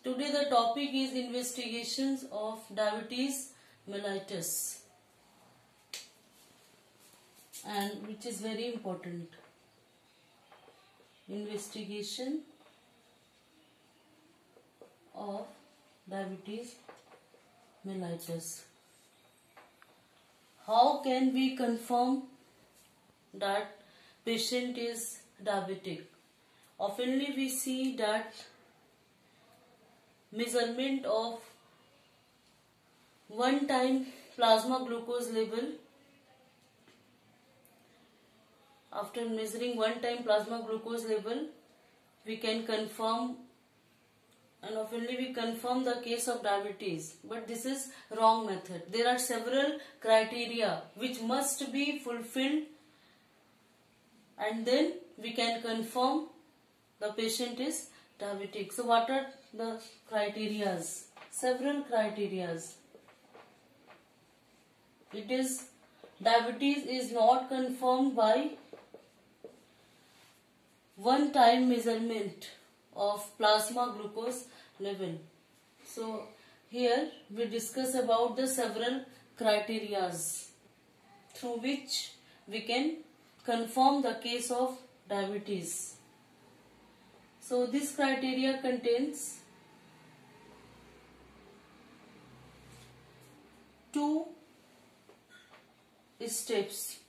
Today the topic is investigations of diabetes mellitus, and which is very important. Investigation of diabetes mellitus. How can we confirm that patient is diabetic? Oftenly we see that measurement of one-time plasma glucose level. After measuring one-time plasma glucose level, we can confirm, and oftenly we confirm the case of diabetes. But this is wrong method. There are several criteria which must be fulfilled, and then we can confirm the patient is diabetic. So what are the criterias? Several criterias. It is diabetes is not confirmed by one-time measurement of plasma glucose level. So here we discuss about the several criterias through which we can confirm the case of diabetes. So this criteria contains two steps.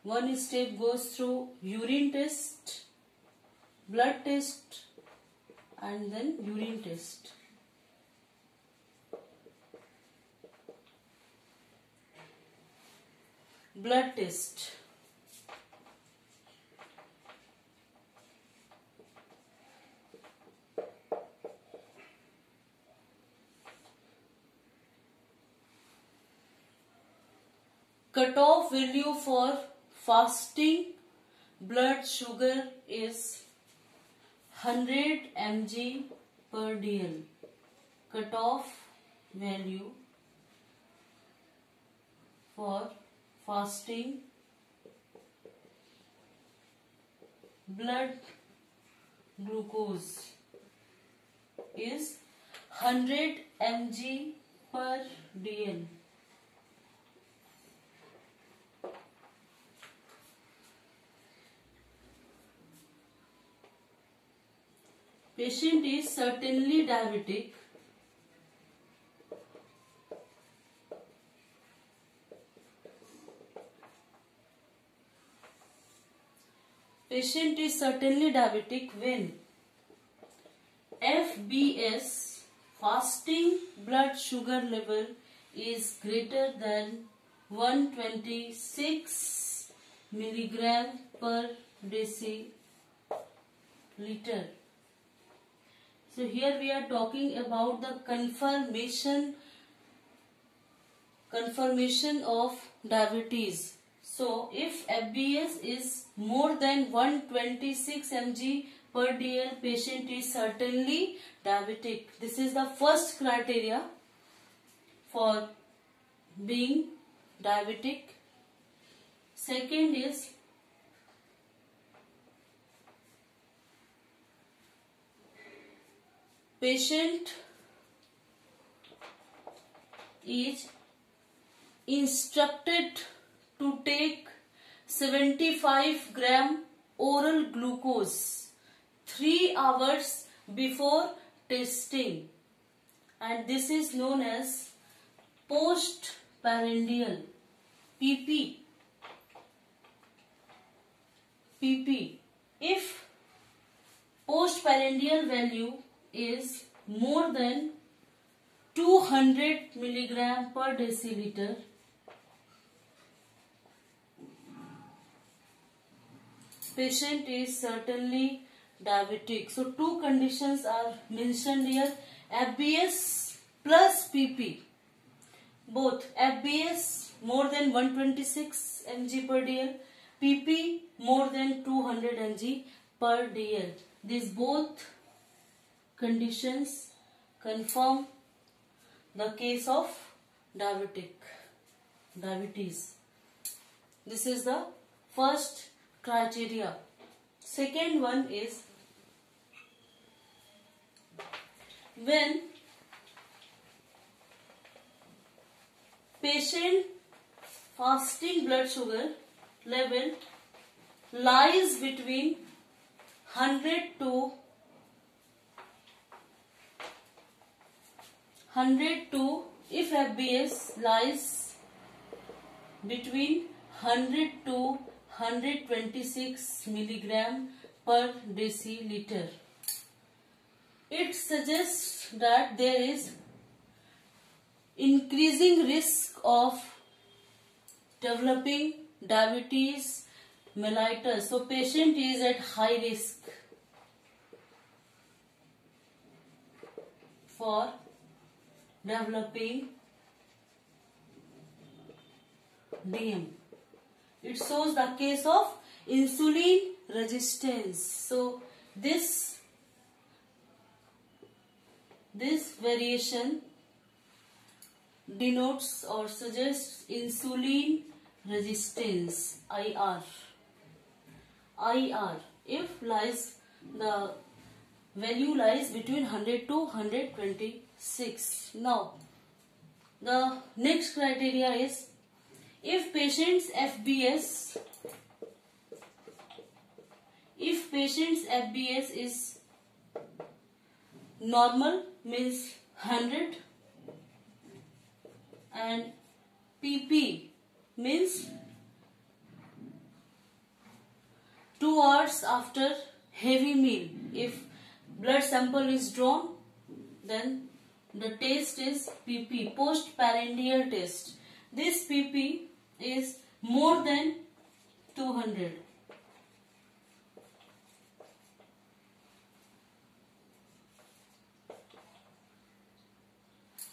One step goes through urine test, blood test, and then urine test. Blood test. Cutoff value for fasting blood sugar is 100 mg per dl. Cutoff value for fasting blood glucose is 100 mg per dl. Patient is certainly diabetic. Patient is certainly diabetic when FBS, fasting blood sugar level, is greater than 126 milligram per deciliter. So here we are talking about the confirmation of diabetes. So if FBS is more than 126 mg per dl, patient is certainly diabetic. This is the first criteria for being diabetic. Second is patient is instructed to take 75 gram oral glucose 3 hours before testing, and this is known as postprandial PP. If postprandial value is more than 200 milligram per deciliter, patient is certainly diabetic. So two conditions are mentioned here: FBS plus PP. Both FBS more than 126 mg per dl, PP more than 200 mg per dl. These both conditions confirm the case of diabetes. This is the first criteria. Second one is when patient fasting blood sugar level lies between 100 to 102, if FBS lies between 100 to 126 milligram per deciliter, it suggests that there is increasing risk of developing diabetes mellitus. So patient is at high risk for developing DM. It shows the case of insulin resistance. So this variation denotes or suggests insulin resistance, IR. If the value lies between 100 to 126. Now, the next criteria is if patient's FBS is normal, means 100, and PP means 2 hours after heavy meal. If blood sample is drawn, then the test is PP, postprandial test. This PP is more than 200.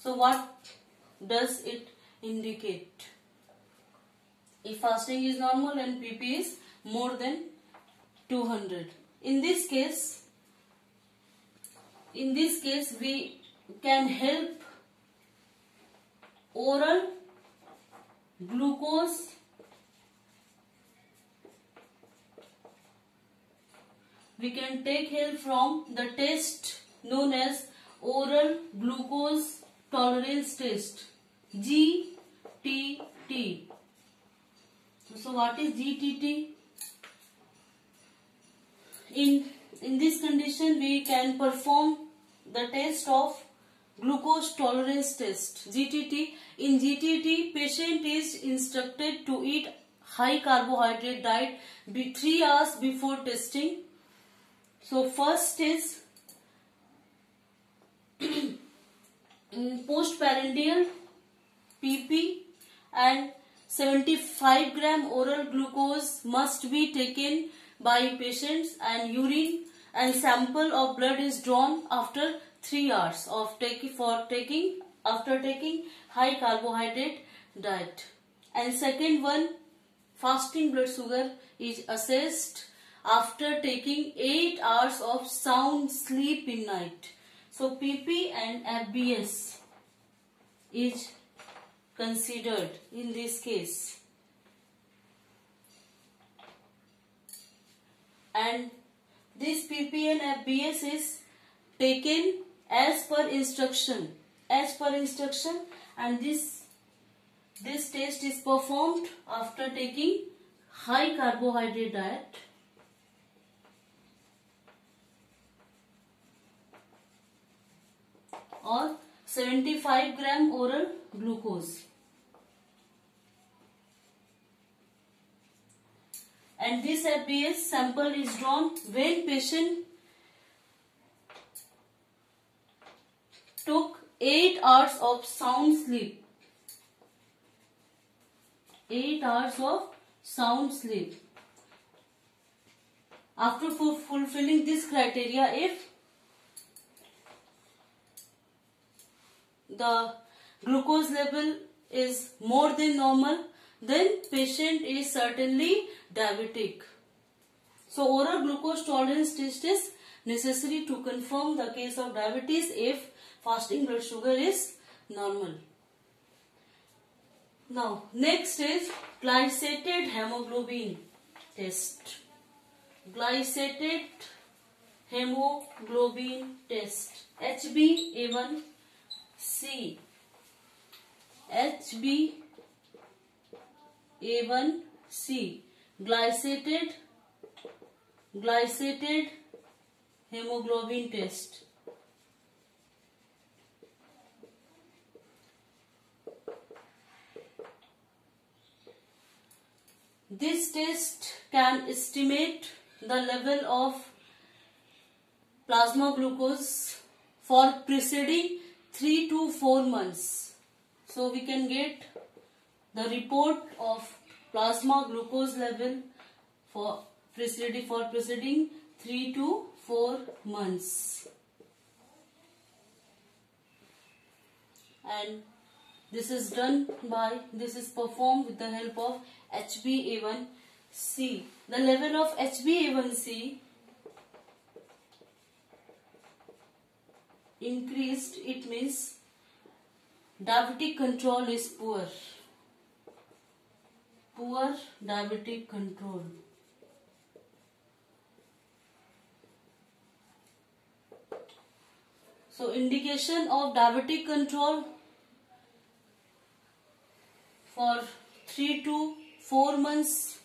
So what does it indicate? If fasting is normal and PP is more than 200. In this case we can help oral glucose we can take help from the test known as oral glucose tolerance test, GTT. So what is GTT? In this condition we can perform the test of glucose tolerance test, GTT. In GTT, patient is instructed to eat high carbohydrate diet 3 hours before testing. So first is postprandial PP, and 75 gram oral glucose must be taken by patients, and urine and sample of blood is drawn after 3 hours of after taking high carbohydrate diet. And second one, fasting blood sugar is assessed after taking 8 hours of sound sleep in night. So PP and FBS is considered in this case. And this PP and FBS is taken as per instruction, and this test is performed after taking high carbohydrate diet. Or 75 gram oral glucose. And this FBS sample is drawn when patient took 8 hours of sound sleep. 8 hours of sound sleep. After fulfilling this criteria, if the glucose level is more than normal, then patient is certainly diabetic. So oral glucose tolerance test is necessary to confirm the case of diabetes if fasting blood sugar is normal. Now next is glycated hemoglobin test. Glycated hemoglobin test. HbA1c. HbA1c. Glycated hemoglobin test. This test can estimate the level of plasma glucose for preceding 3 to 4 months. So we can get the report of plasma glucose level for preceding 3 to 4 months. And this is performed with the help of HbA1c. The level of HbA1c increased, it means diabetic control is poor. Poor diabetic control. So indication of diabetic control for 3 to 4 months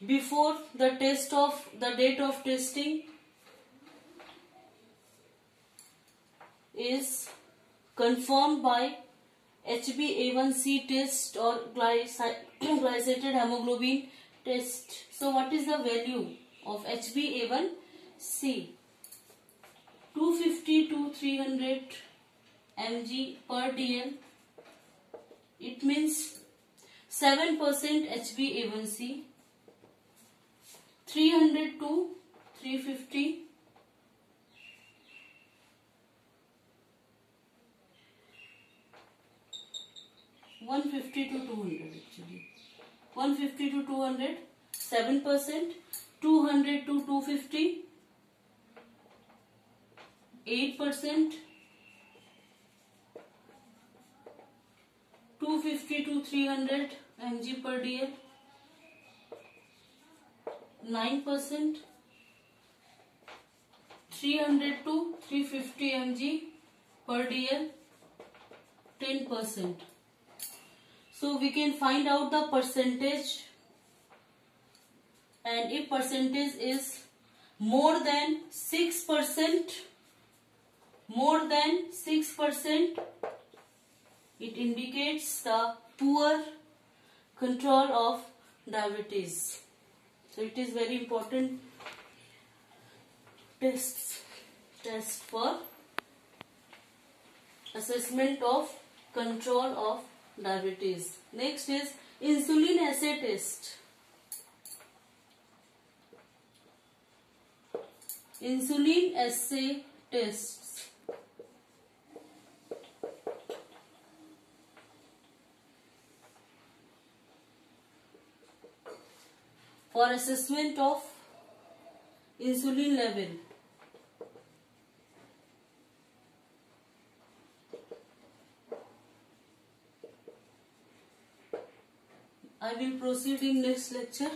before the date of testing is confirmed by HbA1c test or glycated hemoglobin test. So what is the value of HbA1c? 250 to 300 mg per dl. It means 7% HbA1c. 300 to 350. 150 to 200 actually. 150 to 200, 7%. 200 to 250, 8%. 250 to 300 mg per dl, 9%. 300 to 350 mg per dl, 10%. So we can find out the percentage, and if percentage is more than 6%, it indicates the poor control of diabetes. So it is very important test for assessment of control of diabetes. Next is insulin assay test. Insulin assay tests. For assessment of insulin level. I will proceed in next lecture.